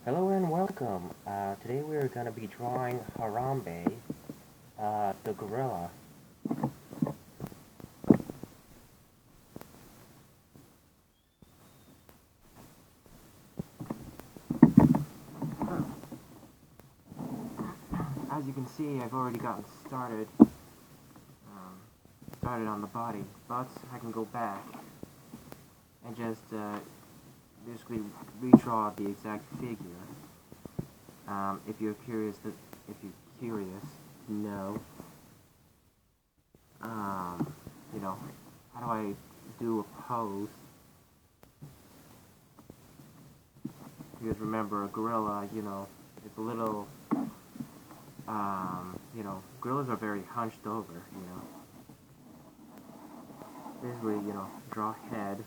Hello and welcome. Today we're gonna be drawing Harambe, the gorilla. As you can see, I've already gotten started on the body, but I can go back and just basically redraw the exact figure. If you're curious to know, you know, how do I do a pose? Because remember, a gorilla, it's a little, gorillas are very hunched over, Basically, draw head,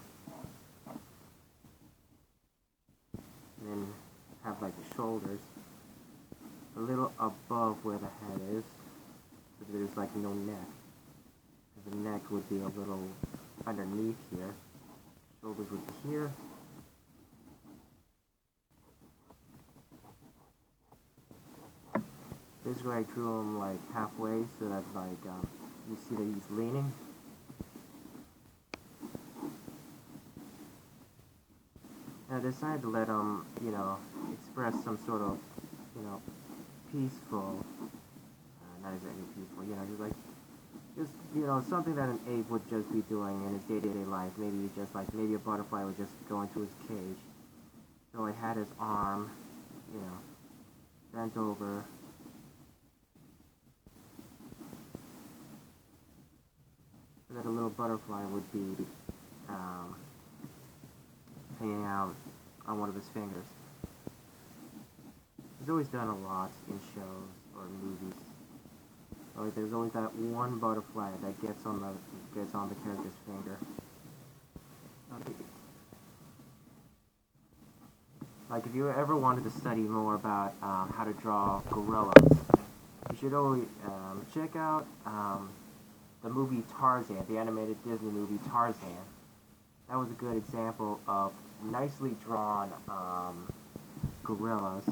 and then have like the shoulders a little above where the head is, so there's like no neck. The neck would be a little underneath here. Shoulders would be here. Basically, I drew him like halfway so that like you see that he's leaning. And I decided to let him, express some sort of, peaceful, not exactly peaceful, just something that an ape would just be doing in his day-to-day life. Maybe a butterfly would just go into his cage. So I had his arm, bent over. So that a little butterfly would be hanging out on one of his fingers. He's always done a lot in shows or movies. Like there's always that one butterfly that gets on the character's finger. Okay. Like if you ever wanted to study more about how to draw gorillas, you should always check out the movie Tarzan, the animated Disney movie Tarzan. That was a good example of nicely drawn gorillas.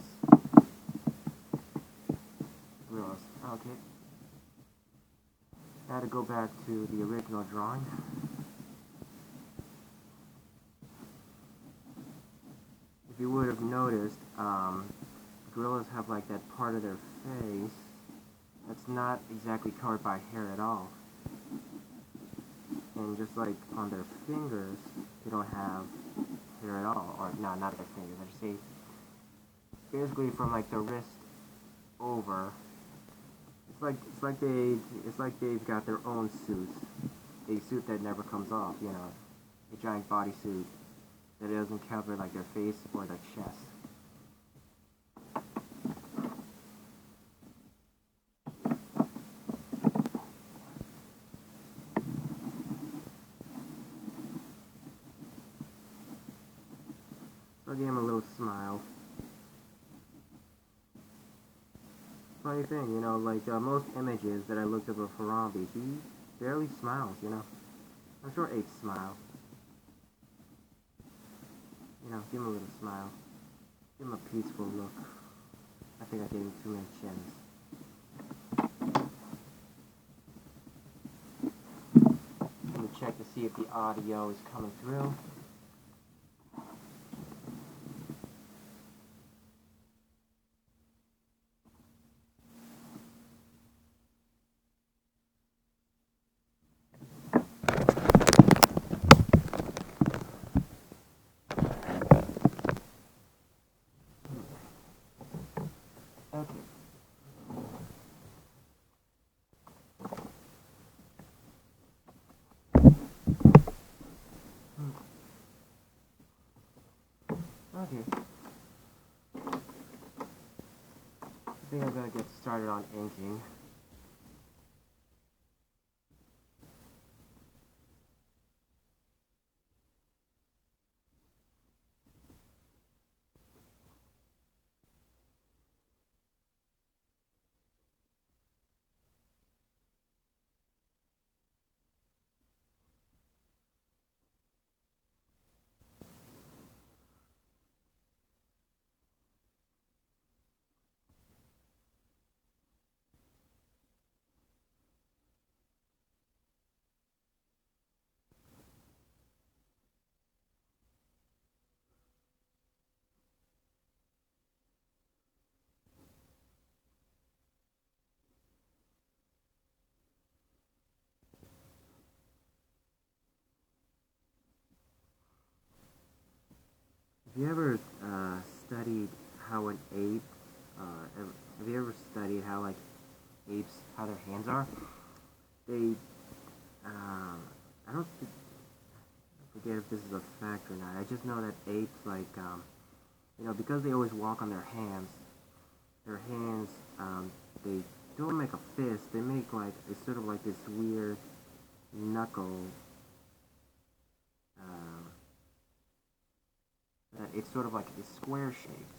Okay. Now to go back to the original drawing. If you would have noticed, gorillas have like that part of their face that's not exactly covered by hair at all. And just like on their fingers, they don't have hair at all. Or no, not their fingers. I should say basically from like the wrist over. It's like they've got their own suit, a suit that never comes off. A giant bodysuit that doesn't cover like their face or their chest. So I gave him a little smile. Funny thing, like most images that I looked up of Harambe, he barely smiles, I'm sure apes smile. Give him a little smile. Give him a peaceful look. I think I gave him too many chins. Let me check to see if the audio is coming through. Okay. Okay. I think I'm gonna get started on inking. Have you ever studied how an ape? Have you ever studied how like apes how their hands are? They I don't forget if this is a fact or not. I just know that apes like because they always walk on their hands they don't make a fist. They make like it's sort of like this weird knuckle. Um, that it's sort of like it's square shaped.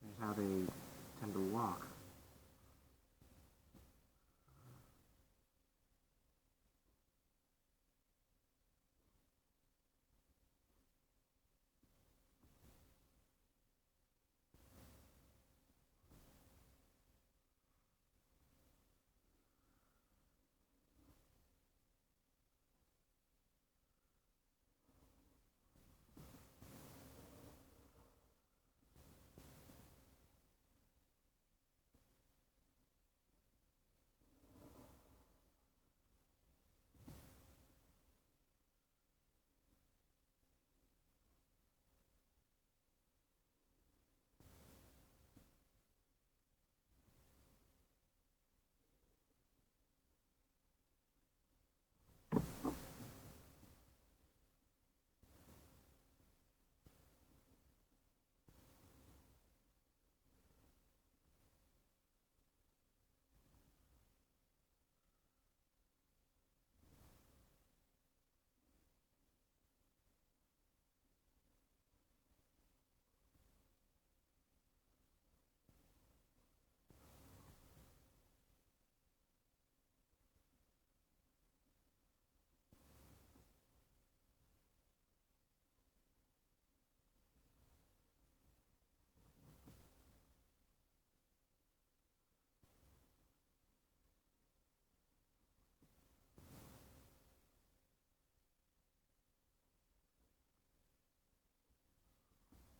That's how they tend to walk.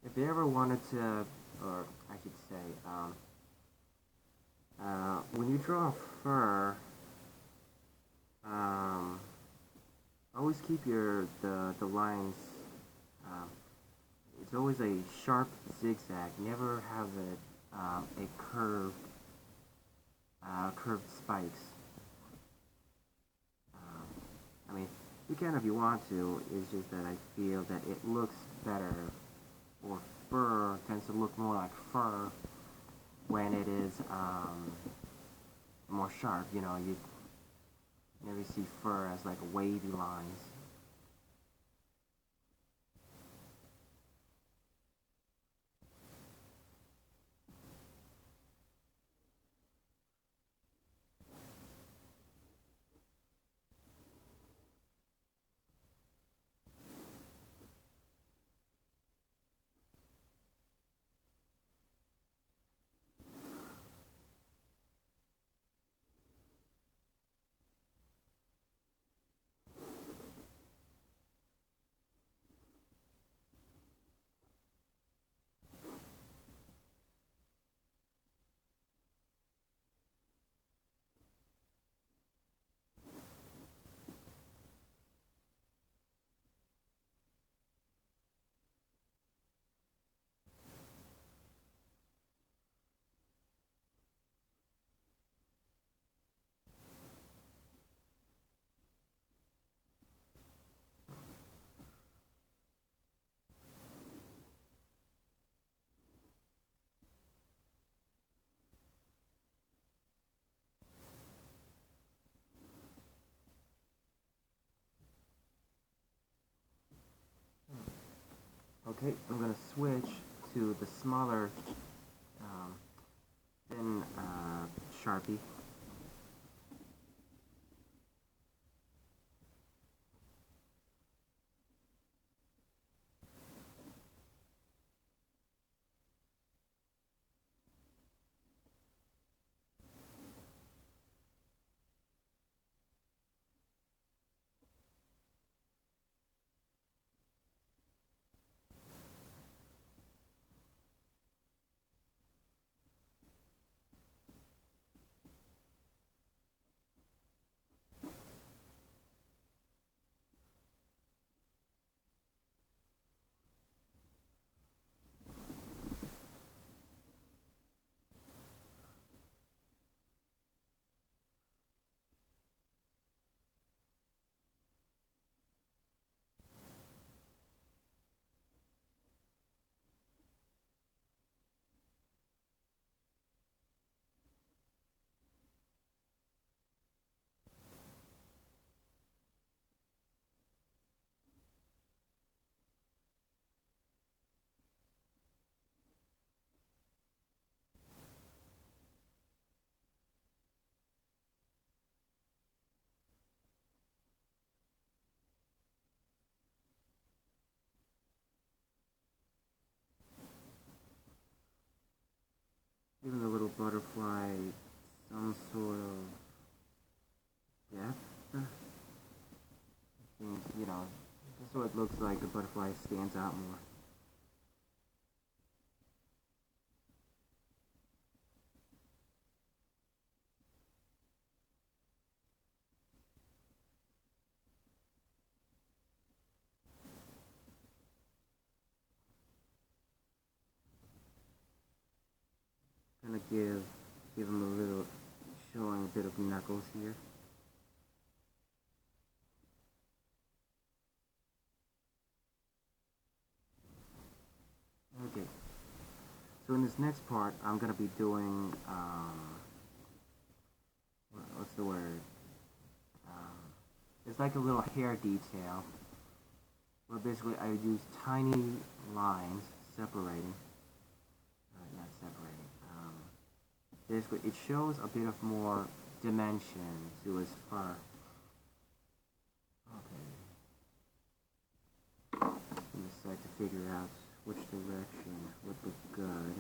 If they ever wanted to, or I should say, when you draw fur, um, always keep the lines. Um, it's always a sharp zigzag. Never have it a curved spikes. Um, I mean, you can if you want to. It's just that I feel that it looks better, or fur tends to look more like fur when it is more sharp. You never see fur as like wavy lines. Okay, I'm gonna switch to the smaller, um, thin Sharpie. look like some sort of depth. I think, this is what it looks like. The butterfly stands out more. Gonna give him a little, showing a bit of knuckles here. Okay. So in this next part, I'm gonna be doing what's the word? It's like a little hair detail, where basically I use tiny lines separating. Not separating. Basically, it shows a bit of more dimension to his fur. Okay. I'm decide to figure out which direction would look good.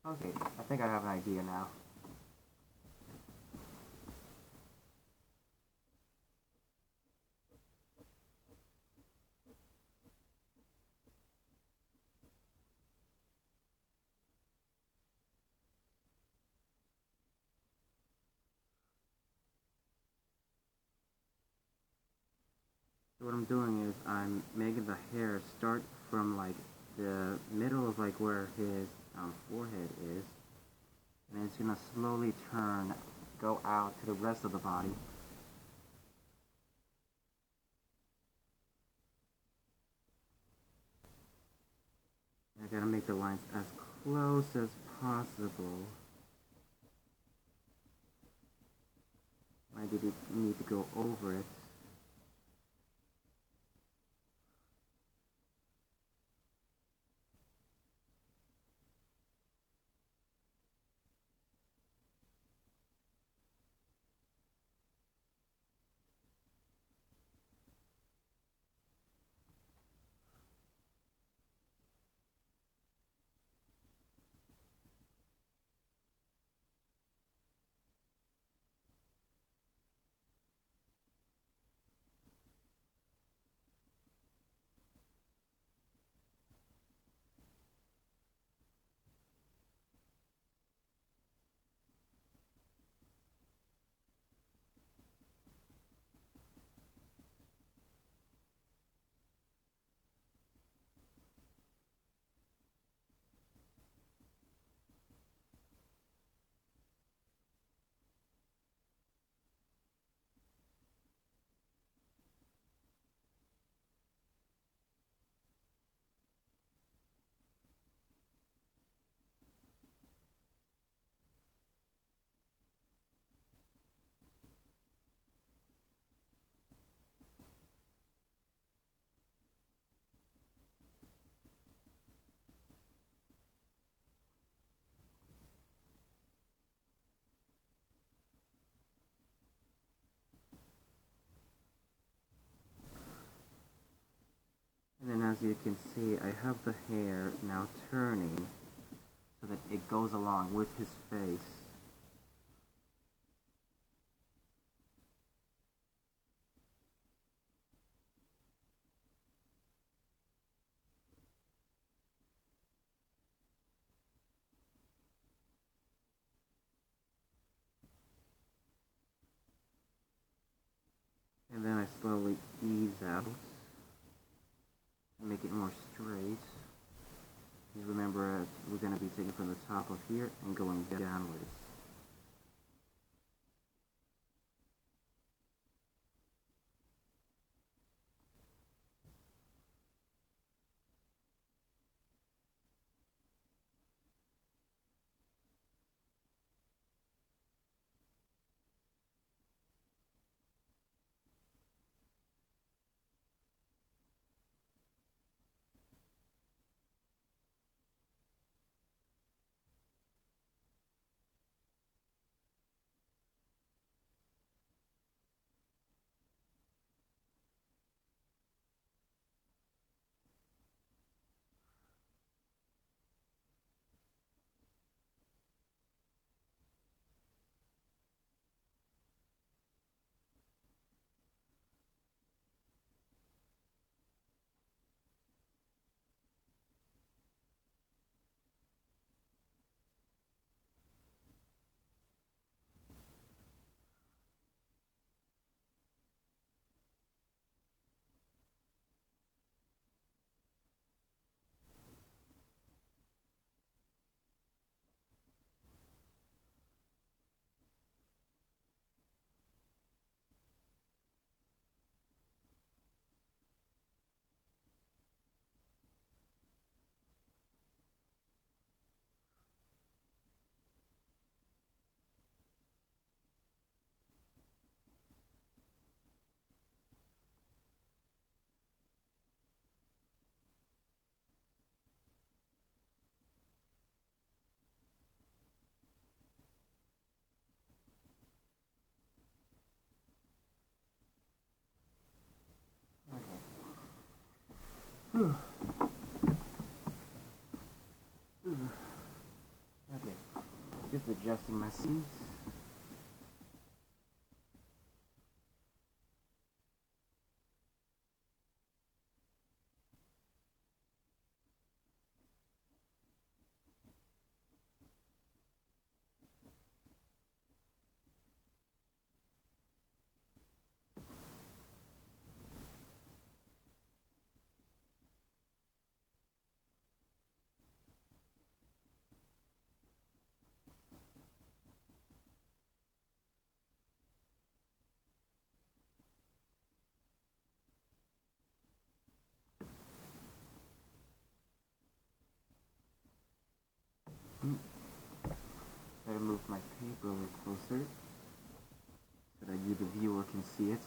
Okay, I think I have an idea now. So what I'm doing is I'm making the hair start from like the middle of like where his forehead is, and it's gonna slowly go out to the rest of the body. I gotta make the lines as close as possible. I did need to go over it. And then as you can see, I have the hair now turning so that it goes along with his face. And then I slowly ease out. make it more straight. Just remember we're going to be taking from the top of here and going downwards. Okay. Okay. Just adjusting my seats. Try to move my paper a little closer so that you, the viewer, can see it.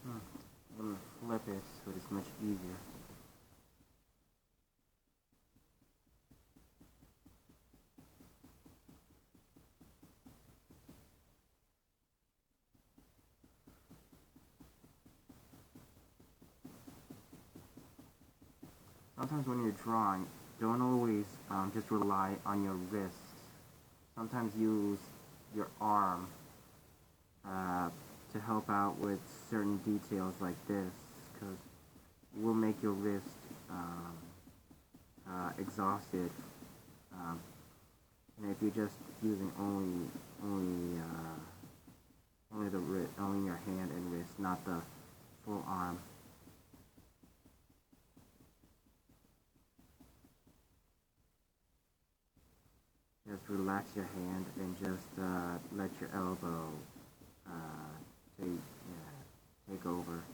I'm gonna flip it so it's much easier. Sometimes when you're drawing, don't always just rely on your wrists. Sometimes use your arm to help out with certain details like this, because it will make your wrist exhausted. Um, and if you're just using only your hand and wrist, not the full arm. Just relax your hand and just let your elbow take over.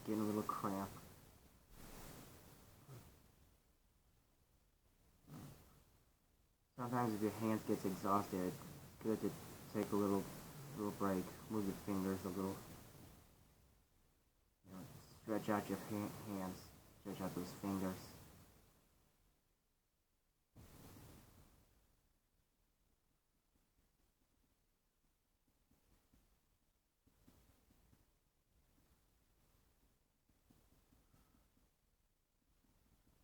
Getting a little cramp. Sometimes if your hands gets exhausted, it's good to take a little break. Move your fingers a little. You know, stretch out your hands. Stretch out those fingers.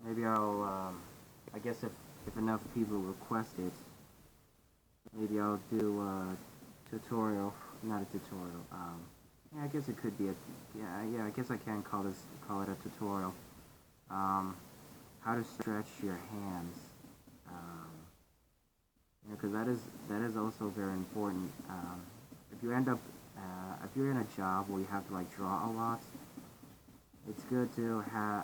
Maybe I guess if enough people request it, maybe I'll do a tutorial, not a tutorial, yeah, I guess it could be yeah, I guess I can call it a tutorial, how to stretch your hands, because that is also very important, if you end up, if you're in a job where you have to like draw a lot, it's good to have,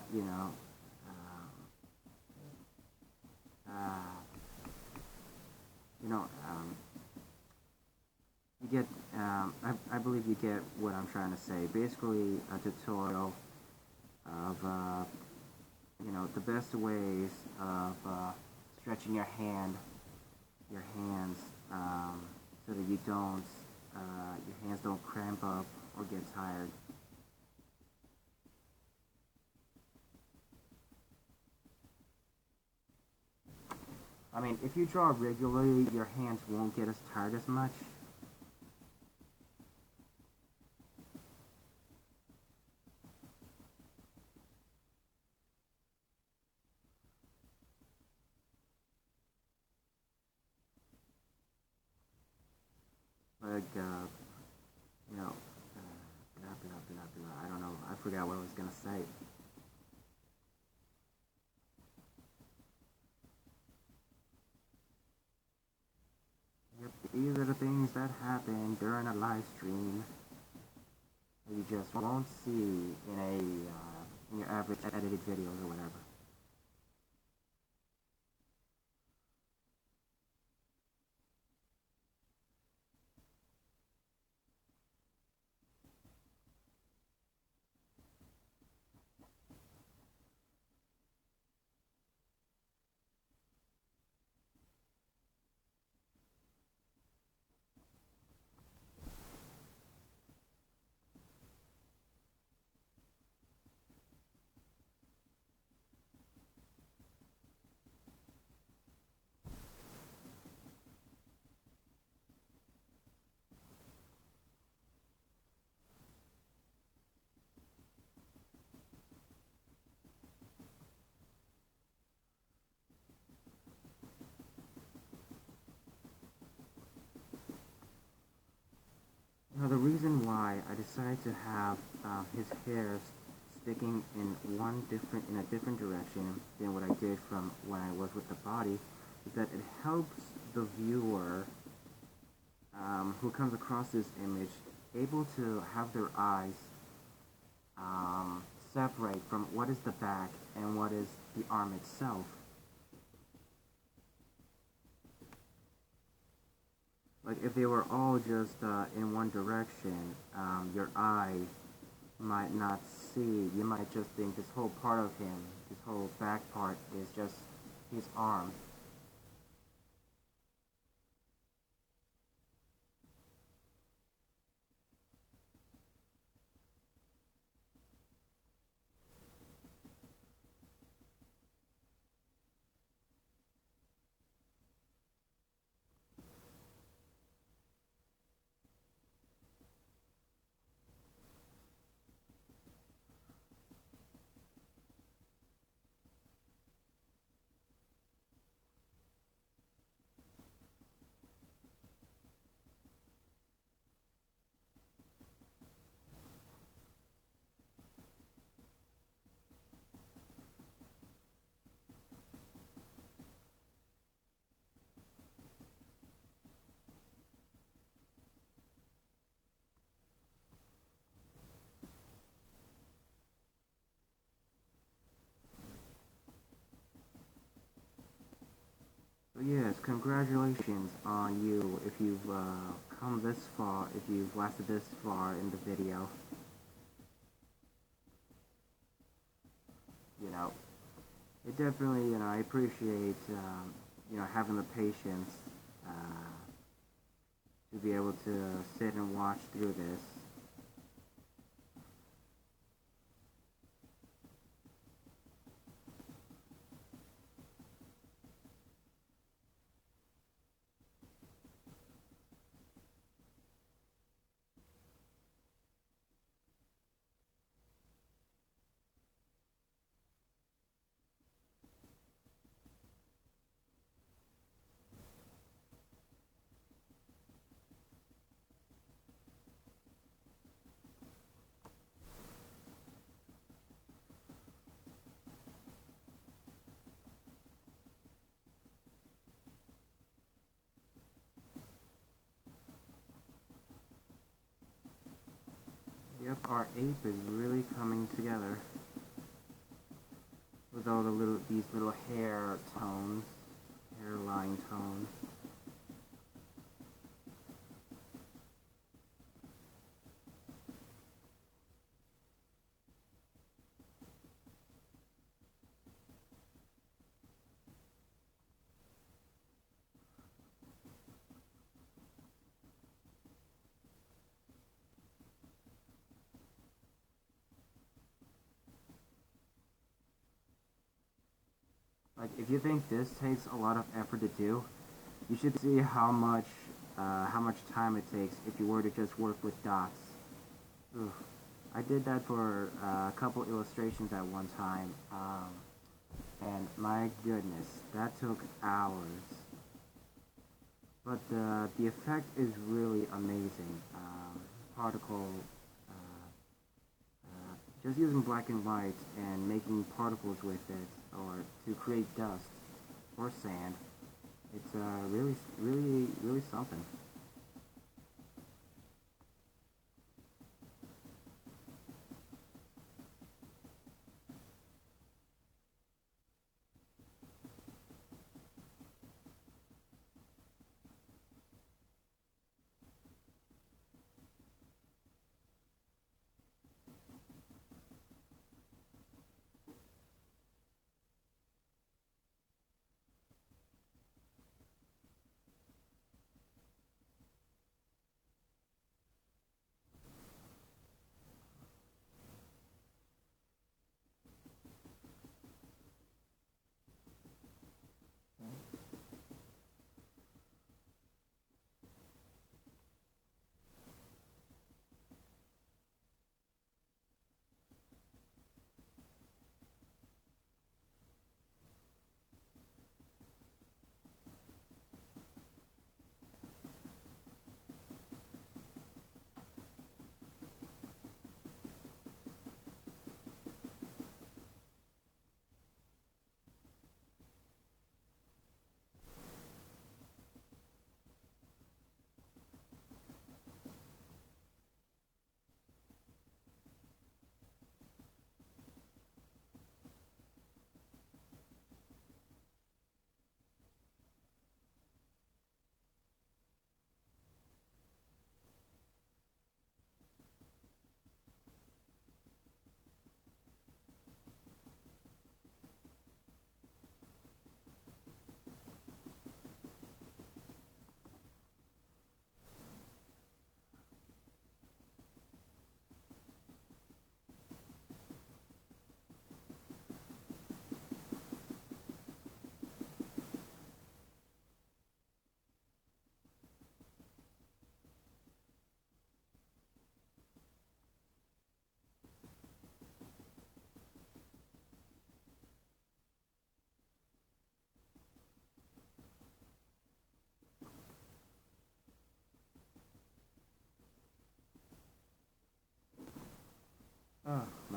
uh, you know, you get, I believe you get what I'm trying to say. Basically, a tutorial of, the best ways of stretching your hands, so that you don't, your hands don't cramp up or get tired. I mean, if you draw regularly, your hands won't get as tired as much. Like, blah, blah, blah, blah. I don't know. I forgot what I was going to say. Yep, these are the things that happen during a live stream that you just won't see in your average edited videos or whatever. Now, the reason why I decided to have his hair sticking in a different direction than what I did from when I was with the body is that it helps the viewer who comes across this image able to have their eyes separate from what is the back and what is the arm itself. Like if they were all just in one direction, your eye might not see. You might just think this whole part of him, this whole back part is just his arm. So yes, congratulations on you if you've come this far, if you've lasted this far in the video. You know, it definitely, I appreciate, having the patience to be able to sit and watch through this. Yep, our ape is really coming together with all these little hairline tones. Like, if you think this takes a lot of effort to do, you should see how much time it takes if you were to just work with dots. Ugh. I did that for a couple illustrations at one time, and my goodness, that took hours. But the effect is really amazing. Particle, just using black and white and making particles with it, or to create dust or sand, it's really something.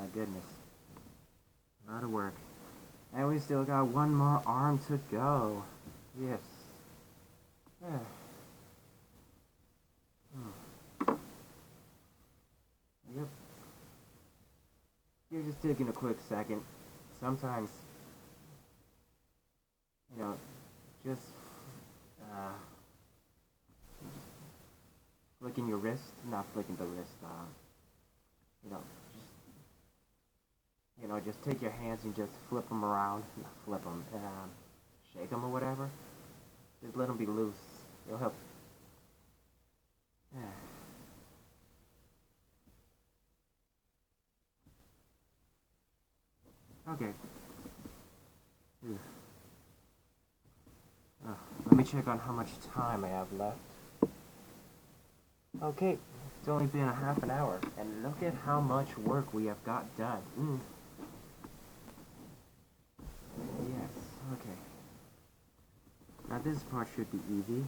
goodness. A lot of work. And we still got one more arm to go. Yes. Yep. You're just taking a quick second. Sometimes, you know, just uh, flicking your wrist, not flicking the wrist, you know, just take your hands and just flip them around, not flip them, shake them or whatever. Just let them be loose. It'll help. Okay. Let me check on how much time I have left. Okay, it's only been a half an hour, and look at how much work we have got done. Yes, okay. Now this part should be easy.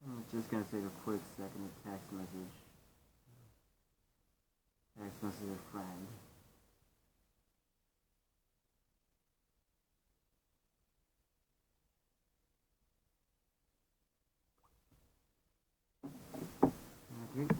I'm just gonna take a quick second to text message. Text message a friend. Okay.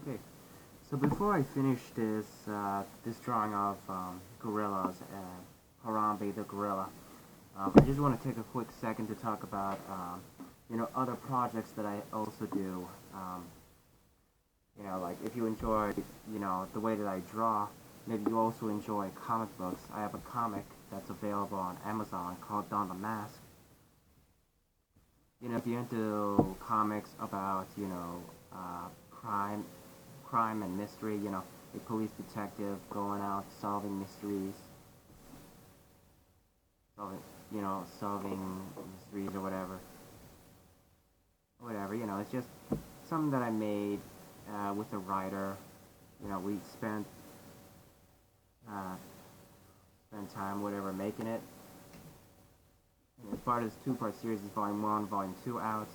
Okay. So before I finish this drawing of gorillas, Harambe the gorilla, I just want to take a quick second to talk about other projects that I also do. Like if you enjoy the way that I draw, maybe you also enjoy comic books. I have a comic that's available on Amazon called Don the Mask. If you're into comics about crime, and mystery, a police detective going out solving mysteries, solving solving mysteries or whatever. Whatever, it's just something that I made with a writer. We uh, spent time, whatever, making it. It's part of this two-part series, is Volume 1, Volume 2 out.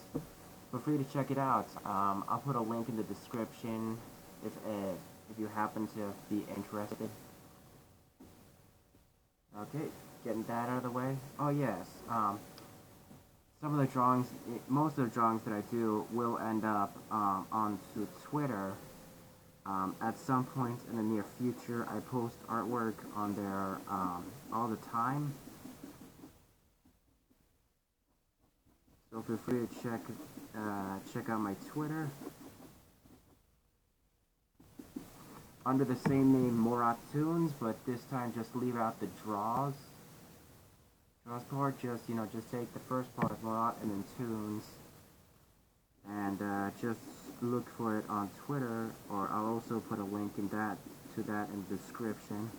Feel free to check it out. I'll put a link in the description if you happen to be interested. Okay, getting that out of the way. Oh yes, some of the drawings, most of the drawings that I do will end up onto Twitter. At some point in the near future, I post artwork on there all the time. So feel free to check out my Twitter under the same name, Murat Toons, but this time just leave out the draws part. Just take the first part of Murat and then Toons, and just look for it on Twitter, or I'll also put a link to that in the description.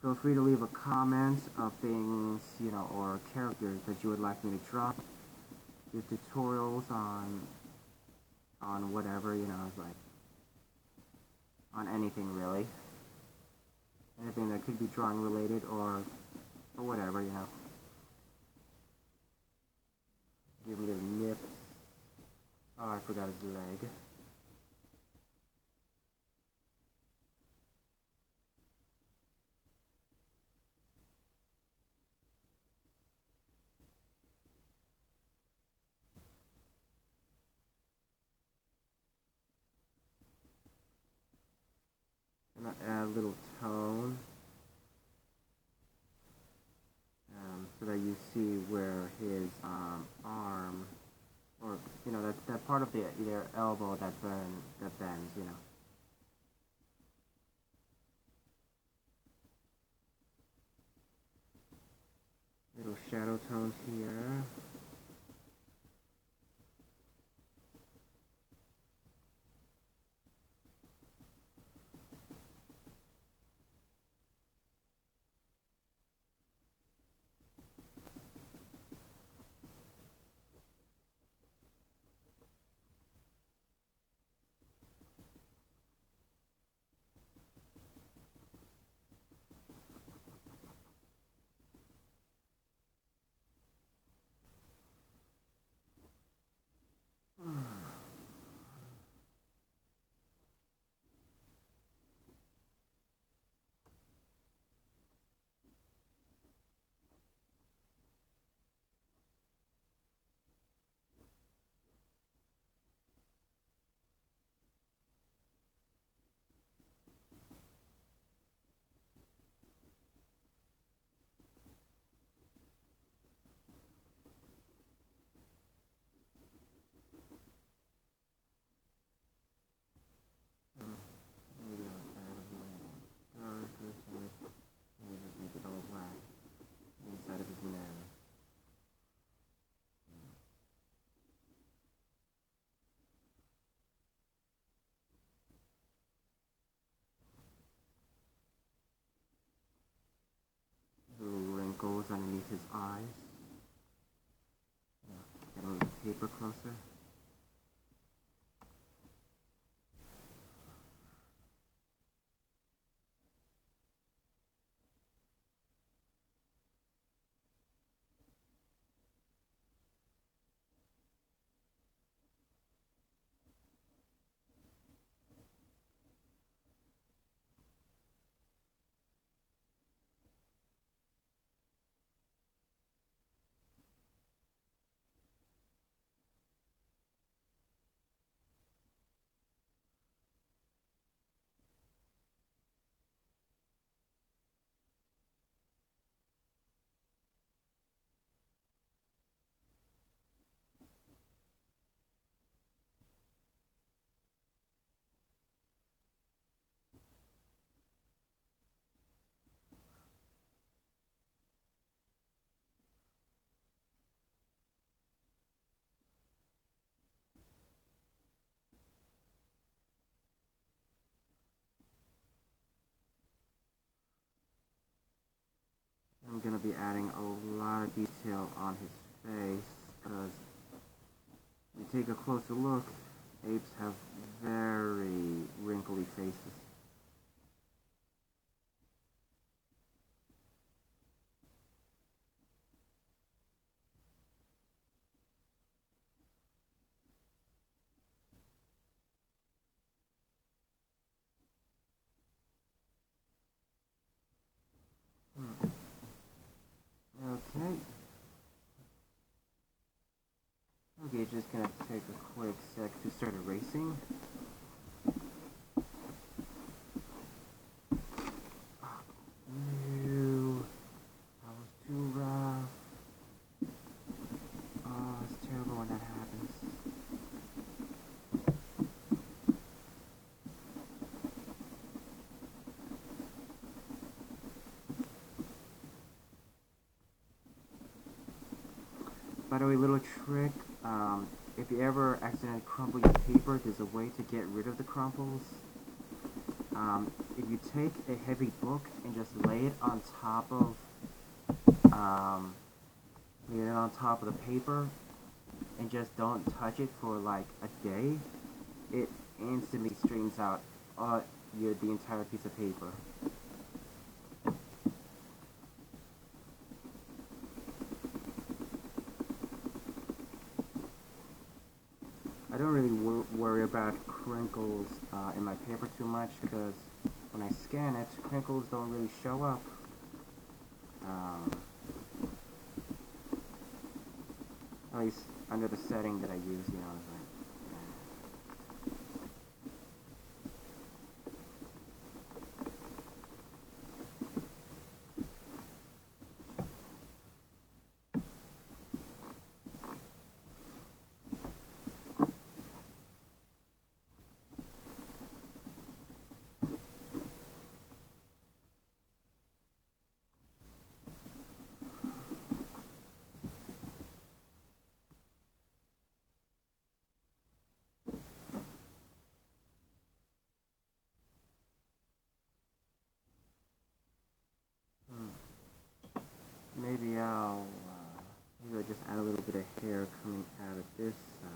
Feel free to leave a comment of things, or characters that you would like me to draw. Do tutorials on whatever, like on anything really. Anything that could be drawing related or whatever, Give me a nip. Oh, I forgot his leg. And I add a little tone, so that you see where his arm, or that part of their elbow that bends, Little shadow tones here. Maybe I'll add a little make it all black inside of his nose. Little wrinkles underneath his eyes. Get a little paper closer. gonna be adding a lot of detail on his face, because you take a closer look, apes have very wrinkly faces. Okay. Okay, just gonna take a quick sec to start erasing. Ew, that was too rough. Oh, it's terrible when that happens. By the way, little trick, if you ever accidentally crumple your paper, there's a way to get rid of the crumples. If you take a heavy book and just lay it on top of, the paper, and just don't touch it for like a day, it instantly straightens out the entire piece of paper. I don't really worry about crinkles in my paper too much, because when I scan it, crinkles don't really show up. At least under the setting that I use, Maybe I'll just add a little bit of hair coming out of this side.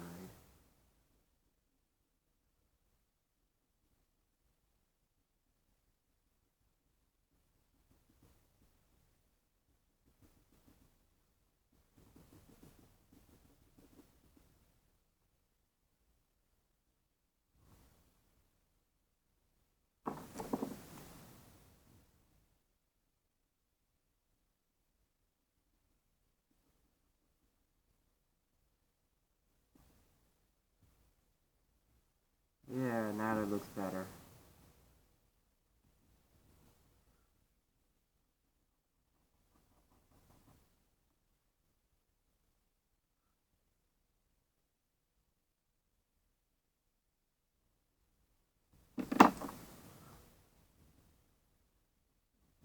Yeah, now that looks better.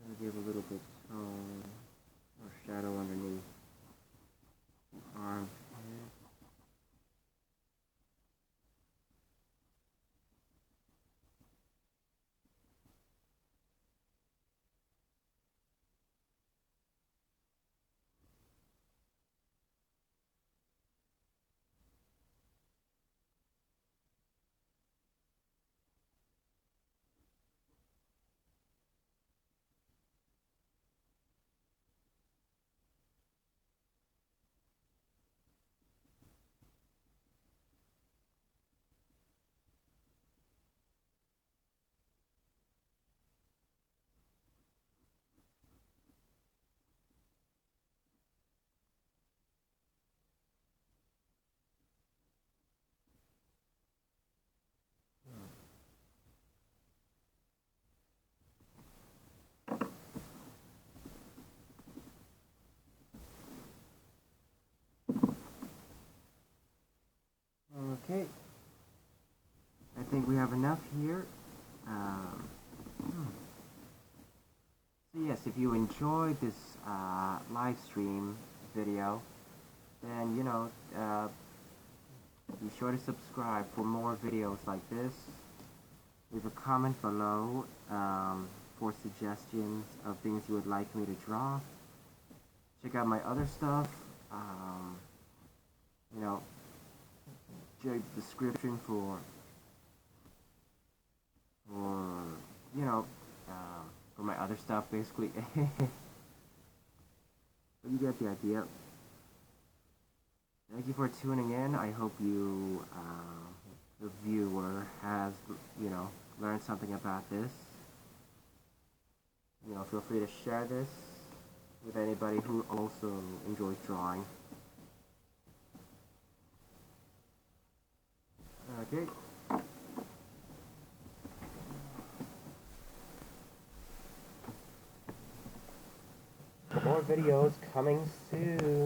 I'll give a little bit tone or shadow underneath the arm. Okay, I think we have enough here. So yes, if you enjoyed this live stream video, then be sure to subscribe for more videos like this. Leave a comment below for suggestions of things you would like me to draw. check out my other stuff. You know, check the description for you know, for my other stuff, basically. But you get the idea. Thank you for tuning in. I hope you, the viewer, has, learned something about this. Feel free to share this with anybody who also enjoys drawing. Okay. More videos coming soon.